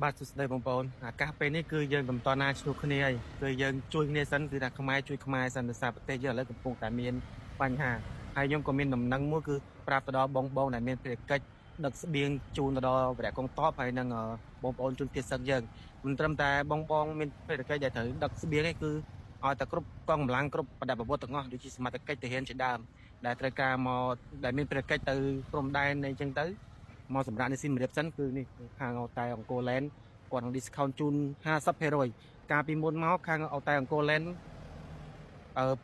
បាទសួស្តីបងប្អូនអាកាសពេលនេះគឺយើងបន្តណាជួបគ្នាហើយគឺយើងជួយគ្នាសិនគឺថាខ្មែរជួយខ្មែរសន្តិសាប្រទេសយើងឥឡូវកំពុងតែមានបញ្ហាហើយខ្ញុំក៏មានដំណឹងមួយគឺប្រាប់ទៅដល់បងដែលមានភារកិច្ចដឹកស្បៀងជូនទៅដល់វរៈកងទ័ពហើយនឹងបងប្អូនជនជាតិសឹកយើងមិនត្រឹមតែបងមានភារកិច្ចដែលត្រូវដឹកស្បៀងទេគឺឲ្យតែគ្រប់កងកម្លាំងគ្រប់បដិបត្តិទាំងអស់ដូចជាសមត្ថកិច្ចទាហានជាដើមដែលត្រូវការមកដែលមានភារកិច្ចទៅព្រំដែនអីចឹងទៅមកសម្រាប់នេះស៊ីមរៀបសិនគឺនេះខាងតែអង្គរឡែនគាត់នឹង discount ជូន50%កាលពីមុនមកខាងតែអង្គរឡែន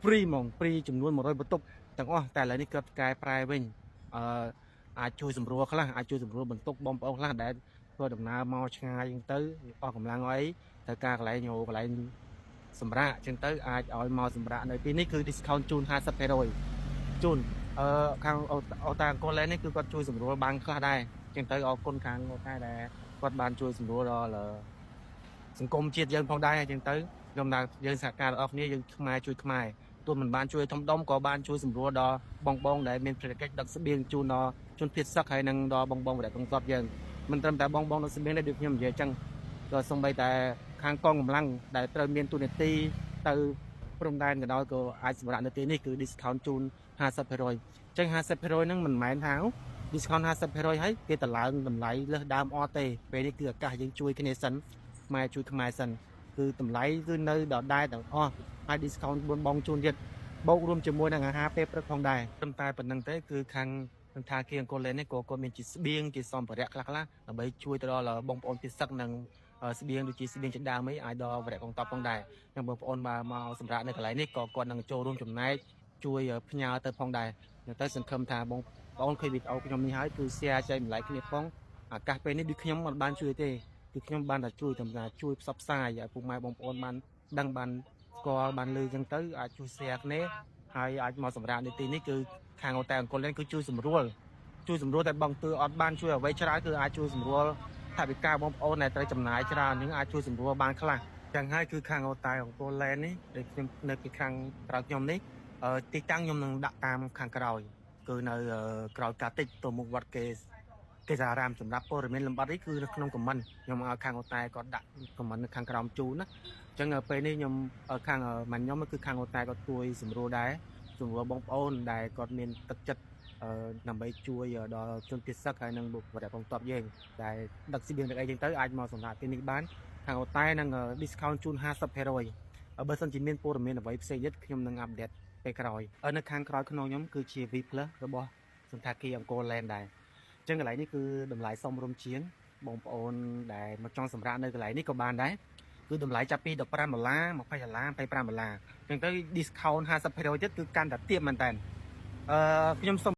free ហ្មង free ចំនួន100បន្ទប់ទាំងអស់តែឥឡូវនេះគាត់កែប្រែវិញអាចជួយសម្រួលខ្លះអាចជួយសម្រួលបន្ទុកបងប្អូនខ្លះដែលធ្វើដំណើរមកឆ្ងាយចឹងទៅអស់កម្លាំងអីត្រូវការកន្លែងកន្លែងសម្រាប់ចឹងទៅអាចឲ្យមកសម្រាប់នៅទីនេះគឺ discount ជូន50%ជូនខាងអូតាអង្គរឡែននេះគឺគាត់ជួយសម្រួលបានខ្លះដែរចឹងទៅអរគុណខាងអូតាដែលគាត់បានជួយសម្រួលដល់សង្គមជាតិយើងផងដែរចឹងទៅខ្ញុំថាយើងសហការរបស់គ្នាយើងខ្មែរជួយខ្មែរទោះមិនបានជួយធំដុំក៏បានជួយសម្រួលដល់បងដែលមានភារកិច្ចដឹកស្បៀងជូនដល់ជនភៀសសឹកហើយនឹងដល់បងដែលកំសត់យើងមិនត្រឹមតែបងដឹកស្បៀងទេដូចខ្ញុំនិយាយចឹងក៏សូម្បីតែខាងកងកម្លាំងដែលត្រូវមានទូនាទីទៅព្រំដែនក៏ដោយក៏អាចសម្រាប់នៅទីនេះគឺ discount ជូន50%អញ្ចឹង50%ហ្នឹងមិនមែនថា discount 50%ហើយគេតឡើងតម្លៃលើសដើមអត់ទេពេលនេះគឺឱកាសយើងជួយគ្នាសិនខ្មែរជួយខ្មែរសិនគឺតម្លៃគឺនៅដដែលទាំងអស់ហើយ discount 4បងជូនទៀតបូករួមជាមួយនឹងអាហារពេលព្រឹកផងដែរត្រឹមតែប៉ុណ្្នឹងទេគឺខាងថាគីអង្គរឡែននេះក៏គាត់មានជាស្បៀងជាសម្ភារៈខ្លះដើម្បីជួយទៅដល់បងប្អូនពិសិដ្ឋនិងស្បៀងដូចជាស្បៀងចិញ្ដើមអីឲ្យដល់វរៈកងទ័ពផងដែរនិងបងប្អូនមកសម្រាប់នៅកន្លែងនេះក៏គាត់នឹងចូលរួមចំណែកជួយផ្ញើទៅផងដែរទៅសង្ឃឹមថាបងប្អូនឃើញវីដេអូខ្ញុំនេះហើយគឺ share ចែកម្លែកគ្នាផងឱកាសពេលនេះដូចខ្ញុំមិនបានជួយទេគឺខ្ញុំបានតែជួយតាមការជួយផ្សព្វផ្សាយឲ្យពុកម៉ែបងប្អូនបានដឹងបានស្គាល់បានឮចឹងទៅអាចជួយ share គ្នាហើយអាចមកសម្រាប់នីតិនេះគឺខាងអូតែអង្គរឡែនគឺជួយសម្រួលតែបងទើអត់បានជួយអ្វីច្រើនគឺអាចជួយសម្រួលថវិកាបងប្អូនដែលត្រូវចំណាយច្រើននឹងអាចជួយសម្រួលបានខ្លះចឹងហើយគឺខាងអូតែអង្គរឡែននេះដែលខ្ញុំនៅពីខាងក្រៅខ្ញុំនេះទីតាំងខ្ញុំនឹងដាក់តាមខាងក្រោយគឺនៅក្រោយកាតិចទៅមុខវត្តគេសារ៉ាមសម្រាប់ព័ត៌មានលម្អិតនេះគឺនៅក្នុងខមមិនខ្ញុំឲ្យខាងអូតែគាត់ដាក់ខមមិននៅខាងក្រោមជូនណាអញ្ចឹងពេលនេះខ្ញុំខាងមិនខ្ញុំគឺខាងអូតែគាត់ជួយសម្រួលដែរសម្រួលបងប្អូនដែលគាត់មានទឹកចិត្តដើម្បីជួយដល់ជនភៀសសឹកហើយនឹងបុគ្គលិកកងទ័ពយើងដែលដឹកស្បៀងដឹកអីចឹងទៅអាចមកសម្រាប់ទីនេះបានខាងអូតែនឹង discount ជូន50%បើសិនជាមានព័ត៌មានអ្វីផ្សេងទៀតខ្ញុំនឹងអាប់ដេតពេលក្រោយនៅខាងក្រោយក្នុងខ្ញុំគឺជា V+ របស់សន្តាគារអង្គរឡែនដែរអញ្ចឹងកន្លែងនេះគឺតម្លៃសមរម្យជាងបងប្អូនដែលមកចង់សម្រាប់នៅកន្លែងនេះក៏បានដែរគឺតម្លៃចាប់ពី$15 $20 $25អញ្ចឹងទៅ discount 50%ទៀតគឺកាន់តែទាបមែនតើខ្ញុំសូម